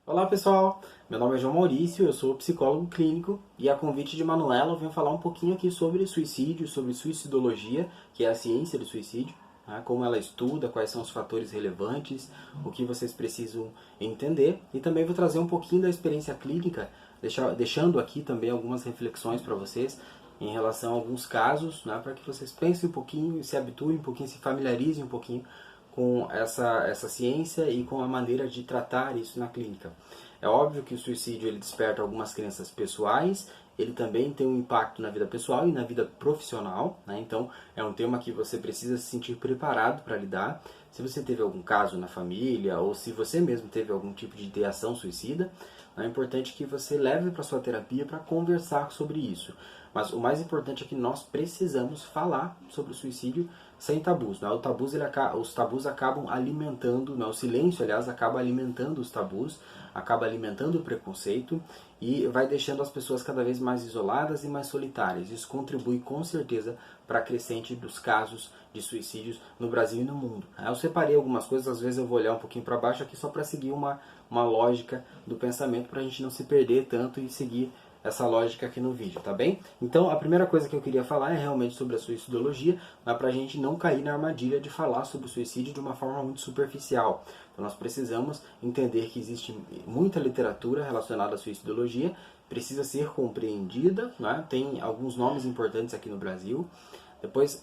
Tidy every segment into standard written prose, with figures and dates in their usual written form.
Olá pessoal, meu nome é João Maurício, eu sou psicólogo clínico e a convite de Manuela eu venho falar um pouquinho aqui sobre suicídio, sobre suicidologia, que é a ciência do suicídio, né, como ela estuda, quais são os fatores relevantes, o que vocês precisam entender e também vou trazer um pouquinho da experiência clínica, deixando aqui também algumas reflexões para vocês em relação a alguns casos, né, para que vocês pensem um pouquinho, se habituem um pouquinho, se familiarizem um pouquinho com essa ciência e com a maneira de tratar isso na clínica. É óbvio que o suicídio ele desperta algumas crenças pessoais, ele também tem um impacto na vida pessoal e na vida profissional, né? Então é um tema que você precisa se sentir preparado para lidar. Se você teve algum caso na família ou se você mesmo teve algum tipo de ideação suicida, é importante que você leve para sua terapia para conversar sobre isso. Mas o mais importante é que nós precisamos falar sobre o suicídio sem tabus. Né? Os tabus acabam alimentando, né? O silêncio, aliás, acaba alimentando os tabus, acaba alimentando o preconceito e vai deixando as pessoas cada vez mais isoladas e mais solitárias. Isso contribui com certeza para a crescente dos casos de suicídios no Brasil e no mundo. Eu separei algumas coisas, às vezes eu vou olhar um pouquinho para baixo aqui só para seguir uma lógica do pensamento para a gente não se perder tanto e seguir essa lógica aqui no vídeo, tá bem? Então a primeira coisa que eu queria falar é realmente sobre a suicidologia, mas para a gente não cair na armadilha de falar sobre o suicídio de uma forma muito superficial. Então nós precisamos entender que existe muita literatura relacionada à suicidologia, precisa ser compreendida, né? Tem alguns nomes importantes aqui no Brasil. Depois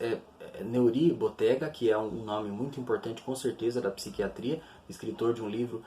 Neuri Botega, que é um nome muito importante com certeza da psiquiatria, escritor de um livro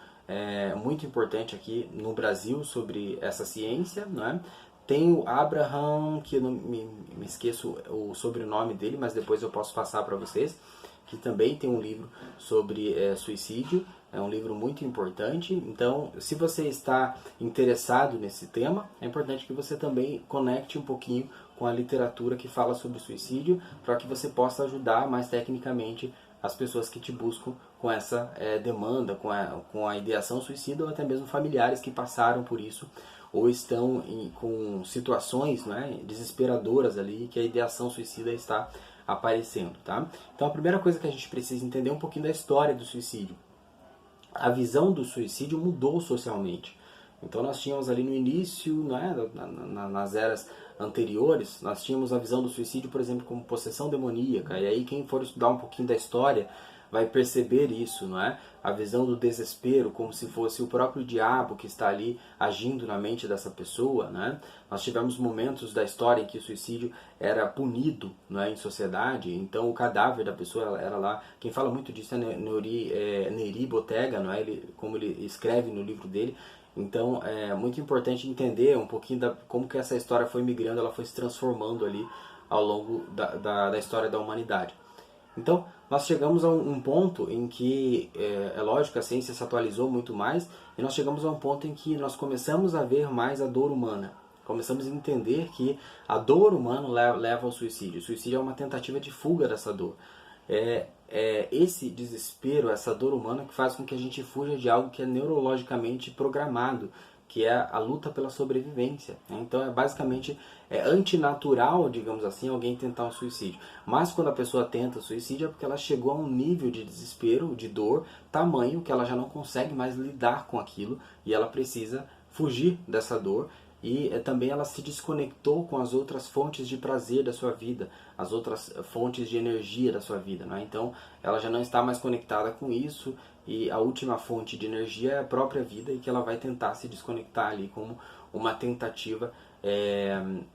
muito importante aqui no Brasil sobre essa ciência, né? Tem o Abraham, que eu não me esqueço o sobrenome dele, mas depois eu posso passar para vocês, que também tem um livro sobre suicídio, é um livro muito importante. Então, se você está interessado nesse tema, é importante que você também conecte um pouquinho com a literatura que fala sobre suicídio, para que você possa ajudar mais tecnicamente as pessoas que te buscam com essa demanda, com a ideação suicida, ou até mesmo familiares que passaram por isso ou estão com situações, né, desesperadoras ali que a ideação suicida está aparecendo, tá? Então a primeira coisa que a gente precisa entender é um pouquinho da história do suicídio. A visão do suicídio mudou socialmente. Então nós tínhamos ali no início, né, nas eras anteriores, nós tínhamos a visão do suicídio, por exemplo, como possessão demoníaca. E aí quem for estudar um pouquinho da história vai perceber isso, não é? A visão do desespero, como se fosse o próprio diabo que está ali agindo na mente dessa pessoa, né? Nós tivemos momentos da história em que o suicídio era punido, não é, em sociedade, então o cadáver da pessoa era lá. Quem fala muito disso é Neuri Botega, não é? Como ele escreve no livro dele. Então é muito importante entender um pouquinho como que essa história foi migrando, ela foi se transformando ali ao longo da história da humanidade. Então, nós chegamos a um ponto em que, é lógico, a ciência se atualizou muito mais, e nós chegamos a um ponto em que nós começamos a ver mais a dor humana. Começamos a entender que a dor humana leva ao suicídio. O suicídio é uma tentativa de fuga dessa dor. É esse desespero, essa dor humana que faz com que a gente fuja de algo que é neurologicamente programado, que é a luta pela sobrevivência. Então é basicamente antinatural, digamos assim, alguém tentar um suicídio. Mas quando a pessoa tenta suicídio é porque ela chegou a um nível de desespero, de dor, tamanho que ela já não consegue mais lidar com aquilo e ela precisa fugir dessa dor. E também ela se desconectou com as outras fontes de prazer da sua vida, as outras fontes de energia da sua vida, né? Então ela já não está mais conectada com isso e a última fonte de energia é a própria vida e que ela vai tentar se desconectar ali como uma tentativa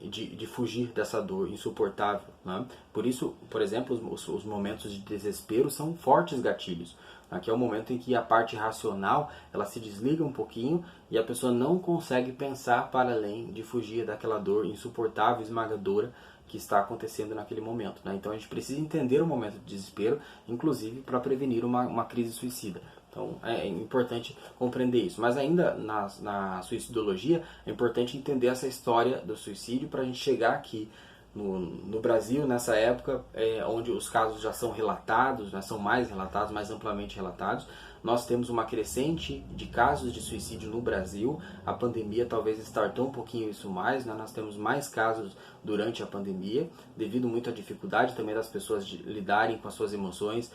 de fugir dessa dor insuportável, né? Por isso, por exemplo, os momentos de desespero são fortes gatilhos. Aqui é o momento em que a parte racional ela se desliga um pouquinho e a pessoa não consegue pensar para além de fugir daquela dor insuportável, esmagadora que está acontecendo naquele momento, né? Então a gente precisa entender o momento de desespero, inclusive para prevenir uma crise suicida. Então é importante compreender isso. Mas ainda na suicidologia é importante entender essa história do suicídio para a gente chegar aqui no Brasil, nessa época, onde os casos já são relatados, né, são mais relatados, mais amplamente relatados. Nós temos uma crescente de casos de suicídio no Brasil. A pandemia talvez startou um pouquinho isso mais, né? Nós temos mais casos durante a pandemia, devido muito à dificuldade também das pessoas de lidarem com as suas emoções,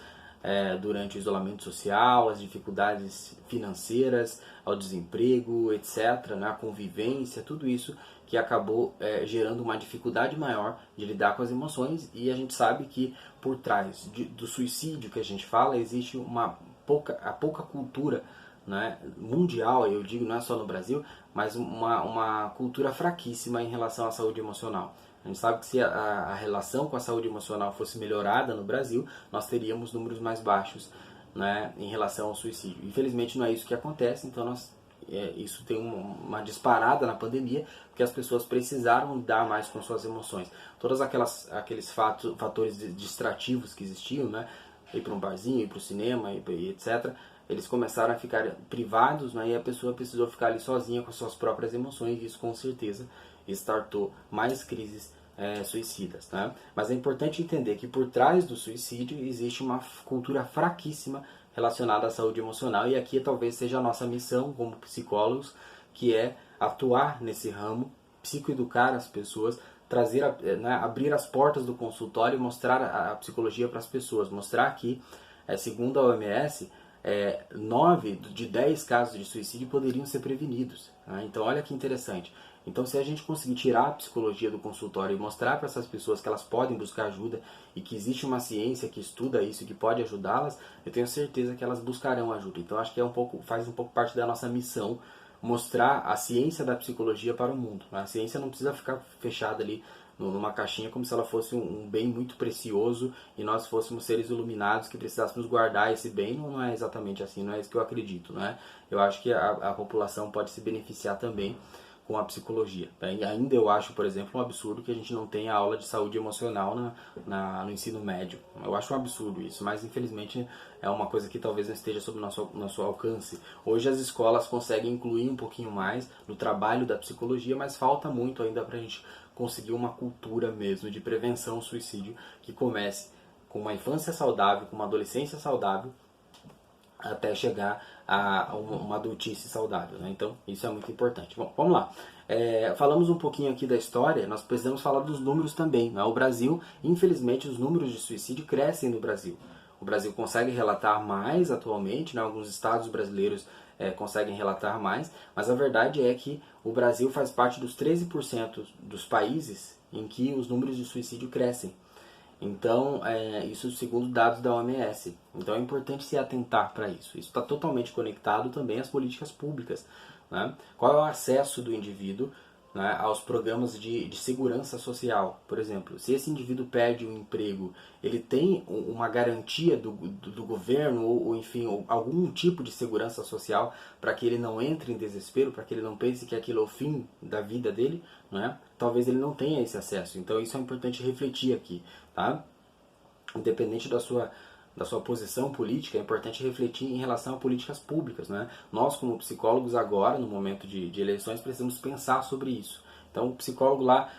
durante o isolamento social, as dificuldades financeiras, ao desemprego, etc., né, a convivência, tudo isso que acabou gerando uma dificuldade maior de lidar com as emoções, e a gente sabe que por trás do suicídio que a gente fala existe a pouca cultura, né, mundial, eu digo, não é só no Brasil, mas uma cultura fraquíssima em relação à saúde emocional. A gente sabe que se a relação com a saúde emocional fosse melhorada no Brasil, nós teríamos números mais baixos, né, em relação ao suicídio. Infelizmente não é isso que acontece, então isso tem uma disparada na pandemia, porque as pessoas precisaram lidar mais com suas emoções. Todos aqueles fatores distrativos que existiam, né, ir para um barzinho, ir para o cinema, e etc., eles começaram a ficar privados, né, e a pessoa precisou ficar ali sozinha com suas próprias emoções, e isso com certeza startou mais crises suicidas. Né? Mas é importante entender que por trás do suicídio existe uma cultura fraquíssima relacionada à saúde emocional, e aqui talvez seja a nossa missão como psicólogos, que é atuar nesse ramo, psicoeducar as pessoas, abrir as portas do consultório e mostrar a psicologia para as pessoas, mostrar que, segundo a OMS, 9 de 10 casos de suicídio poderiam ser prevenidos. Né? Então olha que interessante. Então, se a gente conseguir tirar a psicologia do consultório e mostrar para essas pessoas que elas podem buscar ajuda e que existe uma ciência que estuda isso e que pode ajudá-las, eu tenho certeza que elas buscarão ajuda. Então, acho que faz um pouco parte da nossa missão mostrar a ciência da psicologia para o mundo. A ciência não precisa ficar fechada ali numa caixinha como se ela fosse um bem muito precioso e nós fôssemos seres iluminados que precisássemos guardar esse bem. Não é exatamente assim, não é isso que eu acredito. Né? Eu acho que a população pode se beneficiar também com a psicologia. E ainda eu acho, por exemplo, um absurdo que a gente não tenha aula de saúde emocional no ensino médio. Eu acho um absurdo isso, mas infelizmente é uma coisa que talvez não esteja sob nosso alcance. Hoje as escolas conseguem incluir um pouquinho mais no trabalho da psicologia, mas falta muito ainda para a gente conseguir uma cultura mesmo de prevenção ao suicídio que comece com uma infância saudável, com uma adolescência saudável, até chegar a uma adultice saudável. Né? Então, isso é muito importante. Bom, vamos lá. Falamos um pouquinho aqui da história, nós precisamos falar dos números também. Né? O Brasil, infelizmente, os números de suicídio crescem no Brasil. O Brasil consegue relatar mais atualmente, né? Alguns estados brasileiros conseguem relatar mais, mas a verdade é que o Brasil faz parte dos 13% dos países em que os números de suicídio crescem. Então, isso segundo dados da OMS. Então é importante se atentar para isso. Isso está totalmente conectado também às políticas públicas. Né? Qual é o acesso do indivíduo, né, aos programas de segurança social? Por exemplo, se esse indivíduo perde um emprego, ele tem uma garantia do governo ou enfim, algum tipo de segurança social para que ele não entre em desespero, para que ele não pense que aquilo é o fim da vida dele? Né? Talvez ele não tenha esse acesso. Então isso é importante refletir aqui. Tá? Independente da sua posição política, é importante refletir em relação a políticas públicas. Né? Nós, como psicólogos, agora, no momento de eleições, precisamos pensar sobre isso. Então, o psicólogo lá,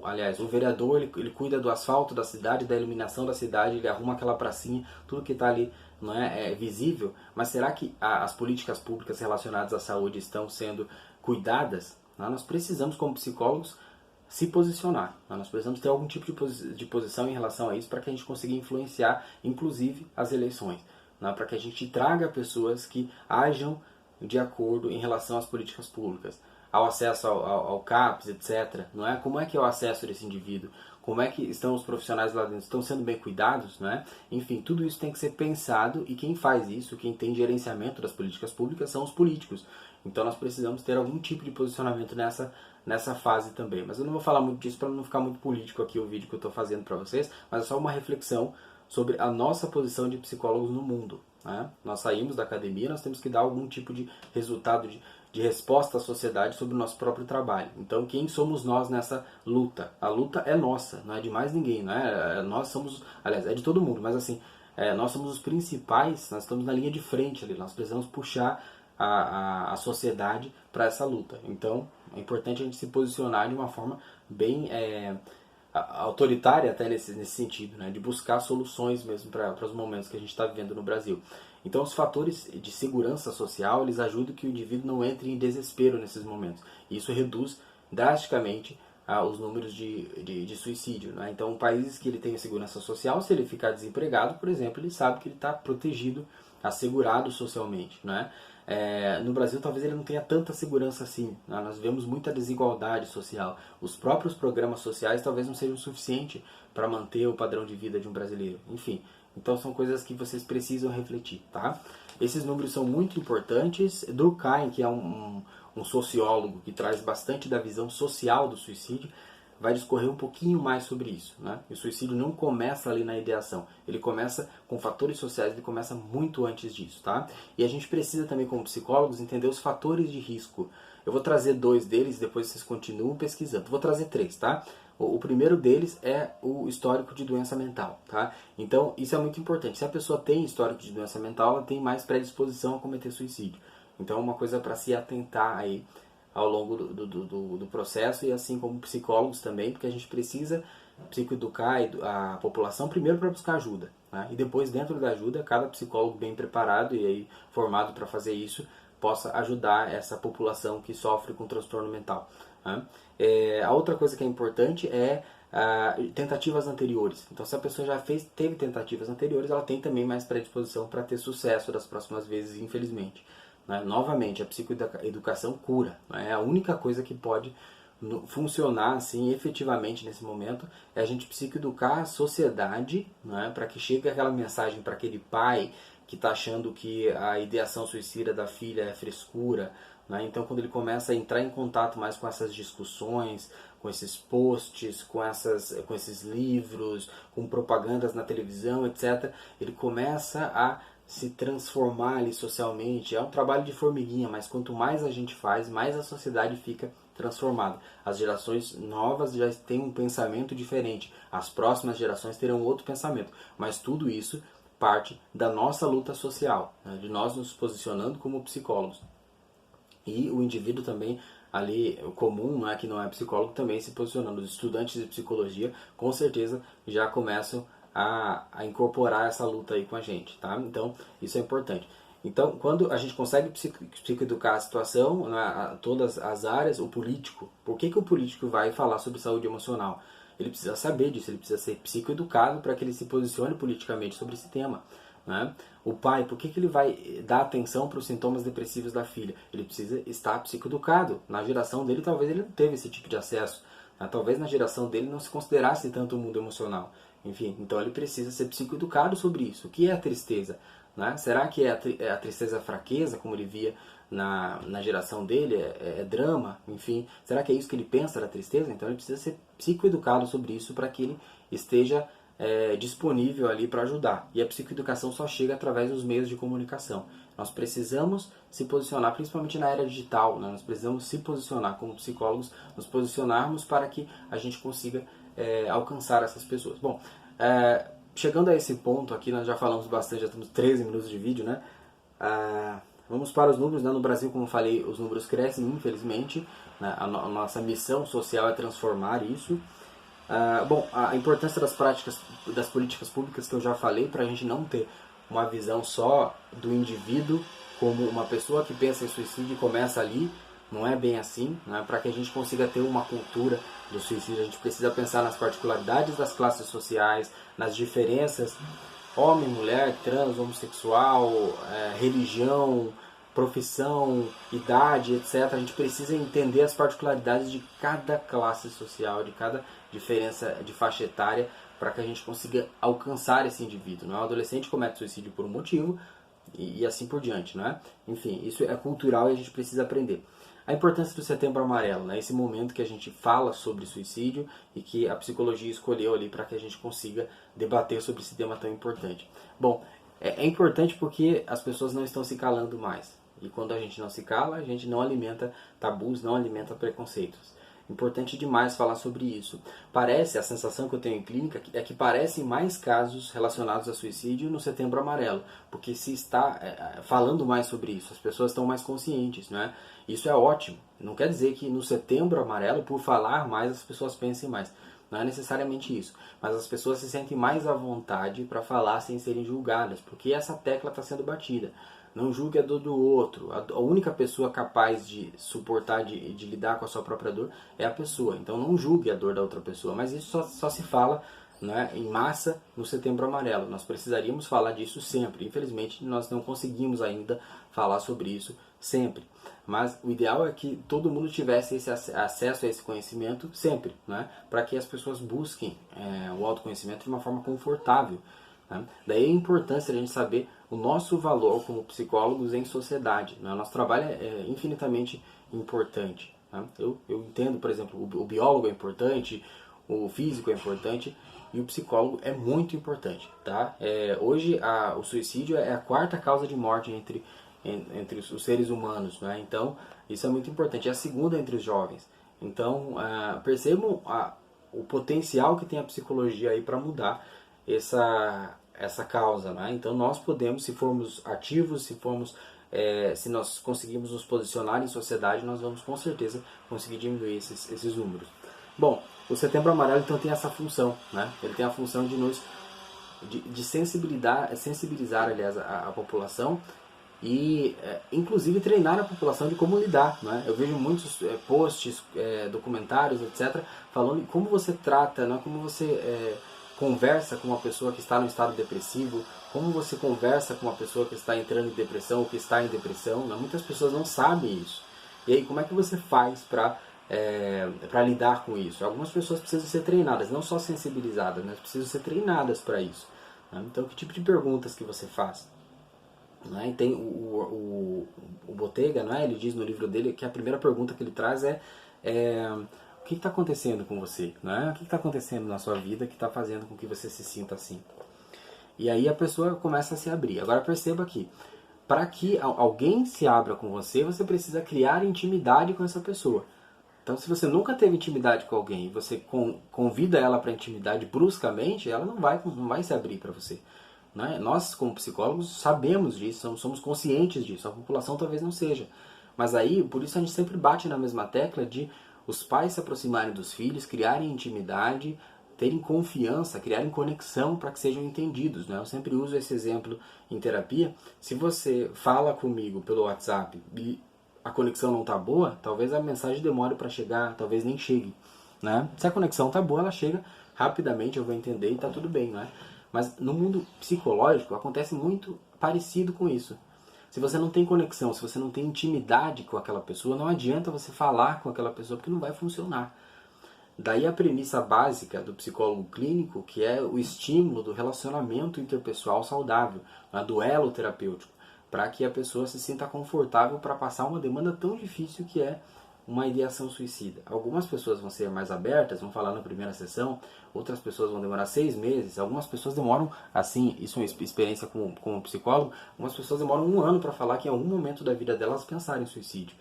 aliás, o vereador, ele cuida do asfalto da cidade, da iluminação da cidade, ele arruma aquela pracinha, tudo que está ali não é visível. Mas será que as políticas públicas relacionadas à saúde estão sendo cuidadas? Nós precisamos, como psicólogos, se posicionar. Nós precisamos ter algum tipo de posição em relação a isso para que a gente consiga influenciar, inclusive, as eleições. Para que a gente traga pessoas que ajam de acordo em relação às políticas públicas, ao acesso ao CAPS, etc. Não é? Como é que é o acesso desse indivíduo? Como é que estão os profissionais lá dentro? Estão sendo bem cuidados? Não é? Enfim, tudo isso tem que ser pensado, e quem faz isso, quem tem gerenciamento das políticas públicas, são os políticos. Então nós precisamos ter algum tipo de posicionamento nessa fase também. Mas eu não vou falar muito disso para não ficar muito político aqui o vídeo que eu estou fazendo para vocês, mas é só uma reflexão sobre a nossa posição de psicólogos no mundo. Né? Nós saímos da academia, nós temos que dar algum tipo de resultado, de resposta à sociedade sobre o nosso próprio trabalho. Então, quem somos nós nessa luta? A luta é nossa, não é de mais ninguém. Né? Nós somos, aliás, é de todo mundo, mas assim, nós somos os principais, nós estamos na linha de frente ali, nós precisamos puxar a sociedade para essa luta. Então, é importante a gente se posicionar de uma forma bem autoritária até nesse sentido, né? De buscar soluções mesmo para os momentos que a gente está vivendo no Brasil. Então os fatores de segurança social, eles ajudam que o indivíduo não entre em desespero nesses momentos. E isso reduz drasticamente os números de suicídio, né? Então, países que ele tem segurança social, se ele ficar desempregado, por exemplo, ele sabe que ele está protegido, assegurado socialmente, né? No Brasil, talvez ele não tenha tanta segurança assim, né? Nós vemos muita desigualdade social. Os próprios programas sociais talvez não sejam suficientes para manter o padrão de vida de um brasileiro. Enfim, então são coisas que vocês precisam refletir, tá? Esses números são muito importantes. Durkheim, que é um sociólogo que traz bastante da visão social do suicídio, vai discorrer um pouquinho mais sobre isso, né? O suicídio não começa ali na ideação, ele começa com fatores sociais, ele começa muito antes disso, tá? E a gente precisa também, como psicólogos, entender os fatores de risco. Eu vou trazer 2 deles, depois vocês continuam pesquisando. Vou trazer 3, tá? O primeiro deles é o histórico de doença mental, tá? Então, isso é muito importante. Se a pessoa tem histórico de doença mental, ela tem mais predisposição a cometer suicídio. Então, é uma coisa para se atentar aí ao longo do processo, e assim como psicólogos também, porque a gente precisa psicoeducar a população primeiro para buscar ajuda, né? E depois, dentro da ajuda, cada psicólogo bem preparado e aí formado para fazer isso possa ajudar essa população que sofre com transtorno mental, né? A outra coisa que é importante é tentativas anteriores. Então, se a pessoa já teve tentativas anteriores, ela tem também mais predisposição para ter sucesso das próximas vezes, infelizmente, né? Novamente, a psicoeducação cura, né? É a única coisa que pode funcionar assim efetivamente nesse momento, é a gente psicoeducar a sociedade, né? Para que chegue aquela mensagem para aquele pai que está achando que a ideação suicida da filha é frescura, né? Então, quando ele começa a entrar em contato mais com essas discussões, com esses posts, com esses livros, com propagandas na televisão, etc., ele começa a se transformar ali socialmente. É um trabalho de formiguinha, mas quanto mais a gente faz, mais a sociedade fica transformada. As gerações novas já têm um pensamento diferente, as próximas gerações terão outro pensamento, mas tudo isso parte da nossa luta social, né? De nós nos posicionando como psicólogos. E o indivíduo também ali comum, né, que não é psicólogo, também se posicionando. Os estudantes de psicologia com certeza já começam a incorporar essa luta aí com a gente, tá? Então, isso é importante. Então, quando a gente consegue psicoeducar a situação, né, todas as áreas, o político, por que o político vai falar sobre saúde emocional? Ele precisa saber disso, ele precisa ser psicoeducado para que ele se posicione politicamente sobre esse tema, né? O pai, por que ele vai dar atenção para os sintomas depressivos da filha? Ele precisa estar psicoeducado. Na geração dele, talvez ele não teve esse tipo de acesso, né? Talvez na geração dele não se considerasse tanto o mundo emocional. Enfim, então ele precisa ser psicoeducado sobre isso. O que é a tristeza? Né? Será que a tristeza fraqueza, como ele via na geração dele? É drama? Enfim, será que é isso que ele pensa da tristeza? Então ele precisa ser psicoeducado sobre isso para que ele esteja disponível ali para ajudar. E a psicoeducação só chega através dos meios de comunicação. Nós precisamos se posicionar, principalmente na era digital, né? Nós precisamos se posicionar como psicólogos, nos posicionarmos para que a gente consiga alcançar essas pessoas. Bom, chegando a esse ponto aqui, nós já falamos bastante, já temos 13 minutos de vídeo, né? Vamos para os números, né? No Brasil, como eu falei, os números crescem, infelizmente, né? A nossa missão social é transformar isso. Bom, a importância das políticas públicas que eu já falei, para a gente não ter uma visão só do indivíduo como uma pessoa que pensa em suicídio e começa ali. Não é bem assim, né? Para que a gente consiga ter uma cultura do suicídio, a gente precisa pensar nas particularidades das classes sociais, nas diferenças, homem, mulher, trans, homossexual, religião, profissão, idade, etc. A gente precisa entender as particularidades de cada classe social, de cada diferença de faixa etária, para que a gente consiga alcançar esse indivíduo. Não é? O adolescente comete suicídio por um motivo e assim por diante, né? Enfim, isso é cultural e a gente precisa aprender. A importância do Setembro Amarelo, né? Esse momento que a gente fala sobre suicídio e que a psicologia escolheu ali para que a gente consiga debater sobre esse tema tão importante. Bom, é importante porque as pessoas não estão se calando mais. E quando a gente não se cala, a gente não alimenta tabus, não alimenta preconceitos. Importante demais falar sobre isso. A sensação que eu tenho em clínica é que parecem mais casos relacionados a suicídio no Setembro Amarelo, porque se está falando mais sobre isso, as pessoas estão mais conscientes, não é? Isso é ótimo. Não quer dizer que no Setembro Amarelo, por falar mais, as pessoas pensem mais. Não é necessariamente isso. Mas as pessoas se sentem mais à vontade para falar sem serem julgadas, porque essa tecla está sendo batida. não julgue a dor do outro. A única pessoa capaz de suportar, de lidar com a sua própria dor é a pessoa. Então não julgue a dor da outra pessoa. Mas isso só se fala, né, em massa no Setembro Amarelo. Nós precisaríamos falar disso sempre. Infelizmente nós não conseguimos ainda falar sobre isso sempre. Mas o ideal é que todo mundo tivesse esse acesso a esse conhecimento sempre, né? Para que as pessoas busquem o autoconhecimento de uma forma confortável. Né? Daí a importância de a gente saber o nosso valor como psicólogos em sociedade. Né? Nosso trabalho é infinitamente importante. Né? Eu entendo, por exemplo, o biólogo é importante, o físico é importante e o psicólogo é muito importante. Tá? Hoje o suicídio é a quarta causa de morte entre os seres humanos, né? Então isso é muito importante. É a segunda entre os jovens. Então percebam o potencial que tem a psicologia aí para mudar essa causa, né? Então nós podemos, se formos ativos, se nós conseguirmos nos posicionar em sociedade, nós vamos com certeza conseguir diminuir esses números. Bom, o Setembro Amarelo então tem essa função, né? Ele tem a função de sensibilizar, aliás, a população e inclusive treinar a população de como lidar, né? Eu vejo muitos posts, documentários, etc., falando de como você trata, né? Como você conversa com uma pessoa que está no estado depressivo, como você conversa com uma pessoa que está entrando em depressão ou que está em depressão, né? Muitas pessoas não sabem isso. E aí, como é que você faz para lidar com isso? Algumas pessoas precisam ser treinadas, não só sensibilizadas, mas precisam ser treinadas para isso. Né? Então, que tipo de perguntas que você faz? Né? E tem o Bottega, né? Ele diz no livro dele que a primeira pergunta que ele traz o que está acontecendo com você? Né? O que está acontecendo na sua vida que está fazendo com que você se sinta assim? E aí a pessoa começa a se abrir. Agora perceba que para que alguém se abra com você, você precisa criar intimidade com essa pessoa. Então, se você nunca teve intimidade com alguém e você convida ela para intimidade bruscamente, ela não vai se abrir para você. Né? Nós, como psicólogos, sabemos disso, somos conscientes disso. A população talvez não seja. Mas aí, por isso a gente sempre bate na mesma tecla de os pais se aproximarem dos filhos, criarem intimidade, terem confiança, criarem conexão para que sejam entendidos. Né? Eu sempre uso esse exemplo em terapia. Se você fala comigo pelo WhatsApp e a conexão não está boa, talvez a mensagem demore para chegar, talvez nem chegue. Né? Se a conexão está boa, ela chega rapidamente, eu vou entender e está tudo bem. Né? Mas no mundo psicológico acontece muito parecido com isso. Se você não tem conexão, se você não tem intimidade com aquela pessoa, não adianta você falar com aquela pessoa porque não vai funcionar. Daí a premissa básica do psicólogo clínico, que é o estímulo do relacionamento interpessoal saudável, do elo terapêutico, para que a pessoa se sinta confortável para passar uma demanda tão difícil que é uma ideação suicida. Algumas pessoas vão ser mais abertas, vão falar na primeira sessão, outras pessoas vão demorar 6 meses, algumas pessoas demoram, assim, isso é uma experiência como psicólogo, algumas pessoas demoram 1 ano para falar que em algum momento da vida delas pensarem em suicídio.